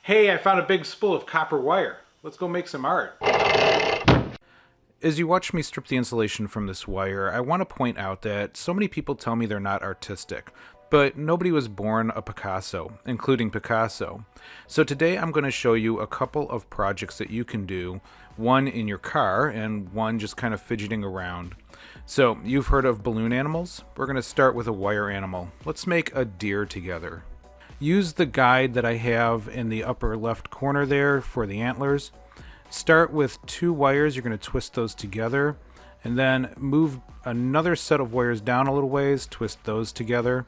Hey, I found a big spool of copper wire. Let's go make some art. As you watch me strip the insulation from this wire, I want to point out that so many people tell me they're not artistic, but nobody was born a Picasso, including Picasso. So today I'm going to show you a couple of projects that you can do, one in your car and one just kind of fidgeting around. So you've heard of balloon animals? We're going to start with a wire animal. Let's make a deer together. Use the guide that I have in the upper left corner there for the antlers. Start with 2 wires, you're going to twist those together, and then move another set of wires down a little ways, twist those together.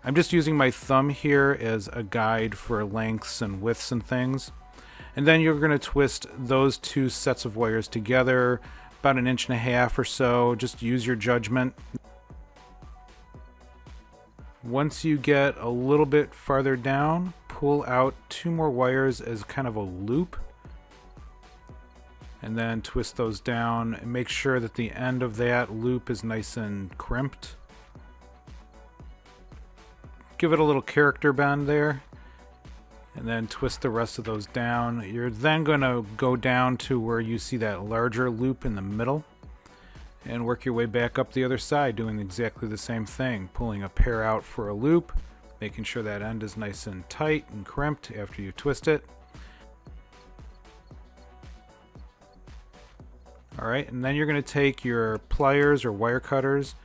I'm just using my thumb here as a guide for lengths and widths and things. And then you're going to twist those 2 sets of wires together, about 1.5 inches or so. Just use your judgment. Once you get a little bit farther down, pull out 2 more wires as kind of a loop. And then twist those down and make sure that the end of that loop is nice and crimped. Give it a little character bend there. And then twist the rest of those down. You're then going to go down to where you see that larger loop in the middle. And work your way back up the other side, doing exactly the same thing. Pulling a pair out for a loop, making sure that end is nice and tight and crimped after you twist it. Alright, and then you're going to take your pliers or wire cutters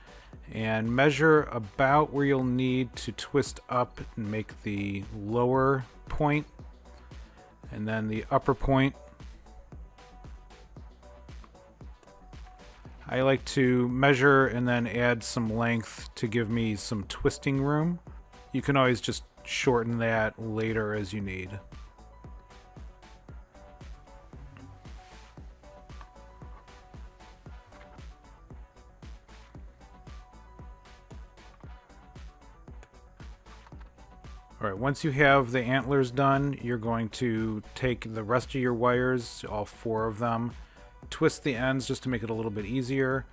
and measure about where you'll need to twist up and make the lower point and then the upper point. I like to measure and then add some length to give me some twisting room. You can always just shorten that later as you need. Alright, once you have the antlers done, you're going to take the rest of your wires, all 4 of them, twist the ends just to make it a little bit easier,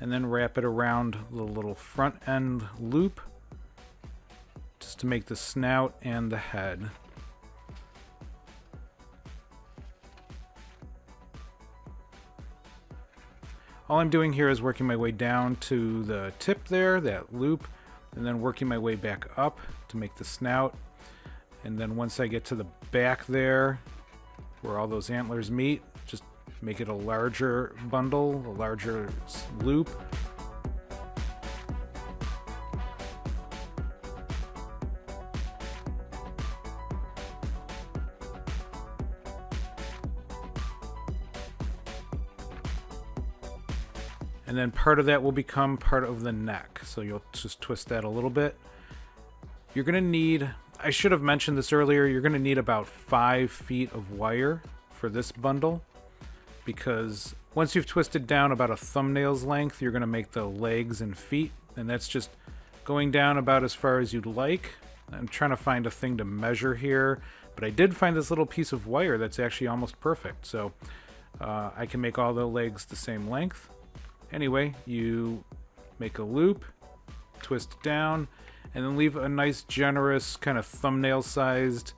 and then wrap it around the little front end loop just to make the snout and the head. All I'm doing here is working my way down to the tip there, that loop, and then working my way back up to make the snout. And then once I get to the back there, where all those antlers meet, just make it a larger bundle, a larger loop. And then part of that will become part of the neck. So you'll just twist that a little bit. You're going to need, I should have mentioned this earlier, you're going to need about 5 feet of wire for this bundle, because once you've twisted down about a thumbnail's length, you're going to make the legs and feet, and that's just going down about as far as you'd like. I'm trying to find a thing to measure here, but I did find this little piece of wire that's actually almost perfect, so I can make all the legs the same length. Anyway, you make a loop, twist it down, and then leave a nice generous kind of thumbnail sized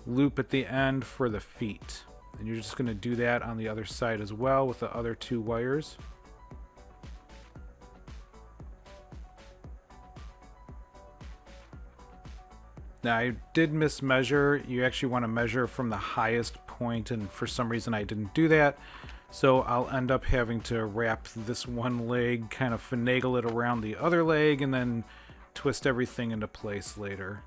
loop at the end for the feet. And you're just going to do that on the other side as well with the other 2 wires. Now I did mismeasure. You actually want to measure from the highest point, and for some reason I didn't do that. So I'll end up having to wrap this one leg, kind of finagle it around the other leg, and then twist everything into place later.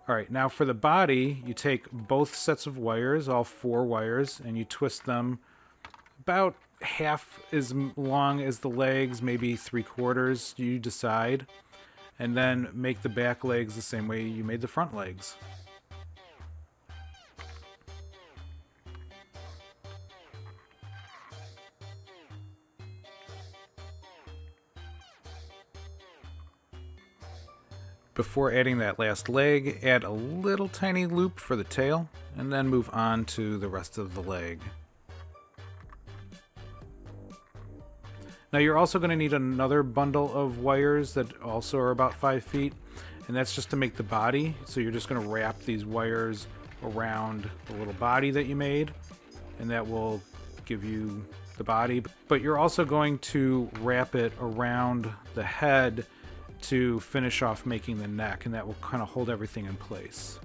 Alright, now for the body, you take both sets of wires, all 4 wires, and you twist them about half as long as the legs, maybe 3/4, you decide. And then make the back legs the same way you made the front legs. Before adding that last leg, add a little tiny loop for the tail, and then move on to the rest of the leg. Now you're also going to need another bundle of wires that also are about 5 feet, and that's just to make the body. So you're just going to wrap these wires around the little body that you made, and that will give you the body. But you're also going to wrap it around the head to finish off making the neck, and that will kind of hold everything in place.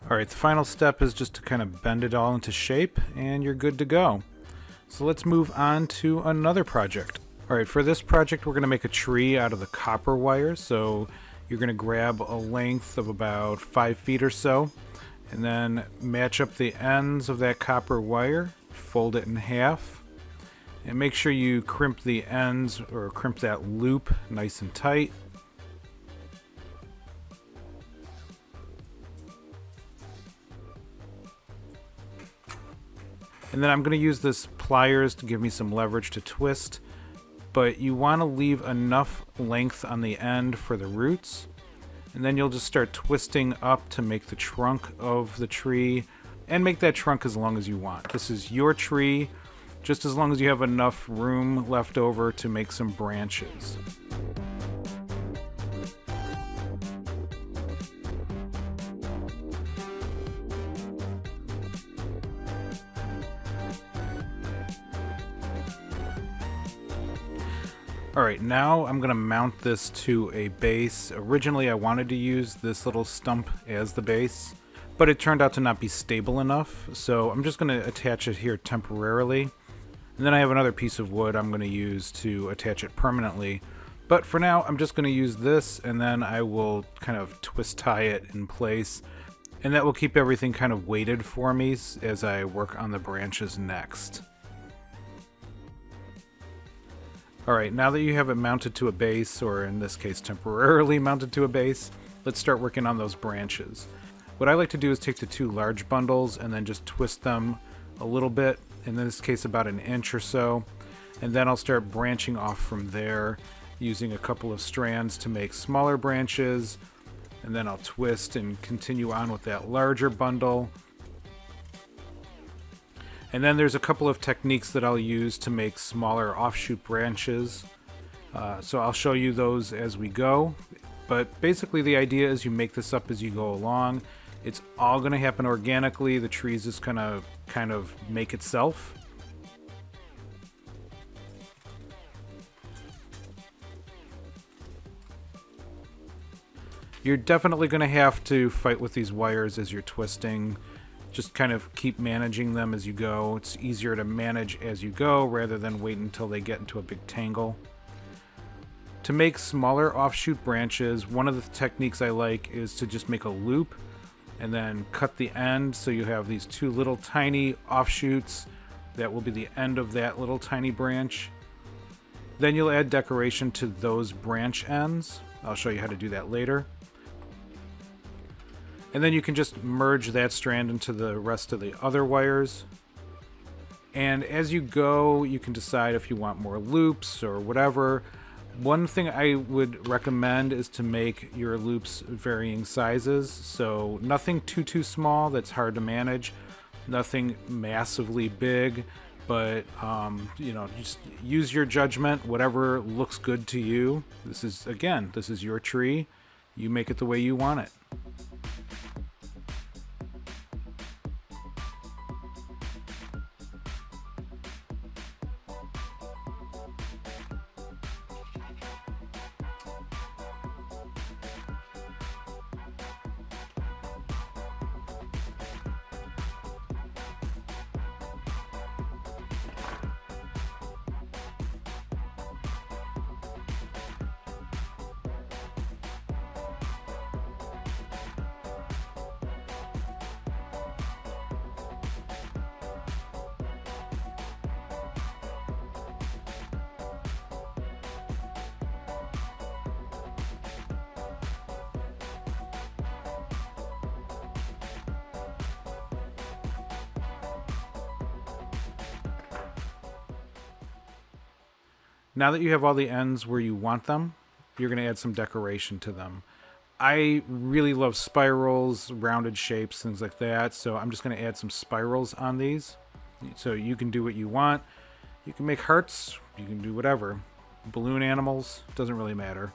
Alright, the final step is just to kind of bend it all into shape, and you're good to go. So let's move on to another project. Alright, for this project we're going to make a tree out of the copper wire. So you're going to grab a length of about 5 feet or so, and then match up the ends of that copper wire, fold it in half, and make sure you crimp the ends, or crimp that loop nice and tight. And then I'm going to use this pliers to give me some leverage to twist, but you want to leave enough length on the end for the roots, and then you'll just start twisting up to make the trunk of the tree, and make that trunk as long as you want. This is your tree, just as long as you have enough room left over to make some branches. Alright, now I'm going to mount this to a base. Originally I wanted to use this little stump as the base, but it turned out to not be stable enough, so I'm just going to attach it here temporarily. And then I have another piece of wood I'm going to use to attach it permanently. But for now, I'm just going to use this, and then I will kind of twist tie it in place. And that will keep everything kind of weighted for me as I work on the branches next. Alright, now that you have it mounted to a base, or in this case temporarily mounted to a base, let's start working on those branches. What I like to do is take the two large bundles and then just twist them a little bit, in this case about an inch or so, and then I'll start branching off from there using a couple of strands to make smaller branches, and then I'll twist and continue on with that larger bundle. And then there's a couple of techniques that I'll use to make smaller offshoot branches. So I'll show you those as we go. But basically the idea is you make this up as you go along. It's all going to happen organically. The tree's just going to kind of make itself. You're definitely going to have to fight with these wires as you're twisting. Just kind of keep managing them as you go. It's easier to manage as you go rather than wait until they get into a big tangle. To make smaller offshoot branches, one of the techniques I like is to just make a loop and then cut the end so you have these two little tiny offshoots that will be the end of that little tiny branch. Then you'll add decoration to those branch ends. I'll show you how to do that later. And then you can just merge that strand into the rest of the other wires. And as you go, you can decide if you want more loops or whatever. One thing I would recommend is to make your loops varying sizes. So nothing too small that's hard to manage. Nothing massively big. But, you know, just use your judgment. Whatever looks good to you. This is your tree. You make it the way you want it. Now that you have all the ends where you want them, you're going to add some decoration to them. I really love spirals, rounded shapes, things like that, so I'm just going to add some spirals on these. So you can do what you want. You can make hearts, You can do whatever. Balloon animals, doesn't really matter.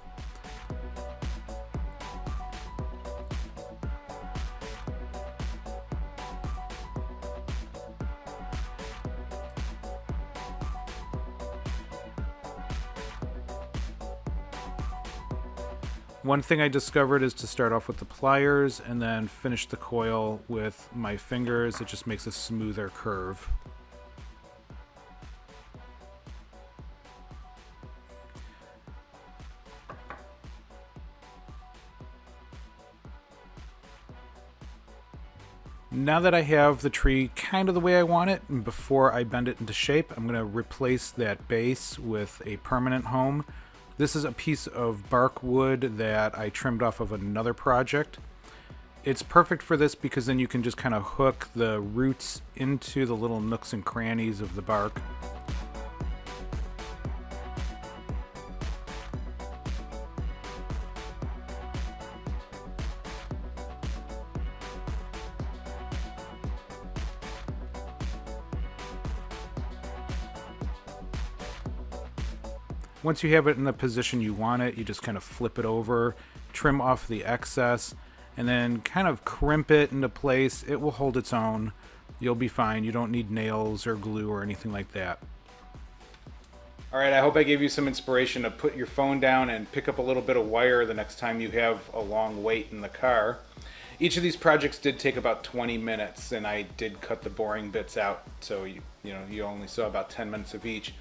One thing I discovered is to start off with the pliers and then finish the coil with my fingers. It just makes a smoother curve. Now that I have the tree kind of the way I want it, and before I bend it into shape, I'm going to replace that base with a permanent home. This is a piece of bark wood that I trimmed off of another project. It's perfect for this because then you can just kind of hook the roots into the little nooks and crannies of the bark. Once you have it in the position you want it, you just kind of flip it over, trim off the excess, and then kind of crimp it into place. It will hold its own. You'll be fine. You don't need nails or glue or anything like that. All right, I hope I gave you some inspiration to put your phone down and pick up a little bit of wire the next time you have a long wait in the car. Each of these projects did take about 20 minutes, and I did cut the boring bits out, so you only saw about 10 minutes of each.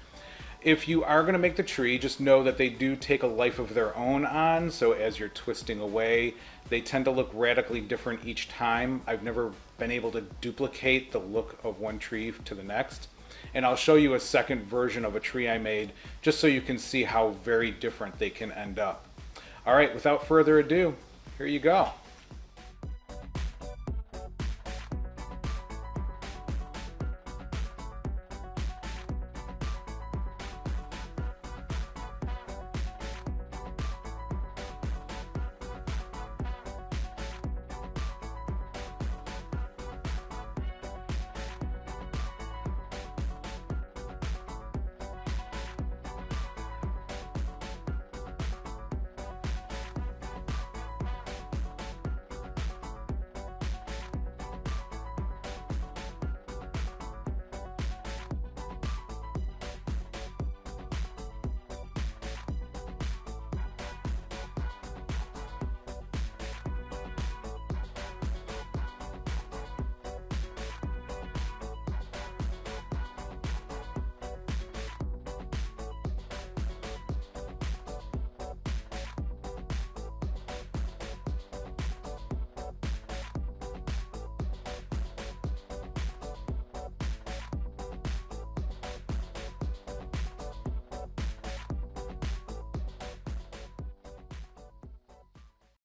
If you are going to make the tree, just know that they do take a life of their own on, so as you're twisting away, they tend to look radically different each time. I've never been able to duplicate the look of one tree to the next. And I'll show you a second version of a tree I made, just so you can see how very different they can end up. All right, without further ado, here you go.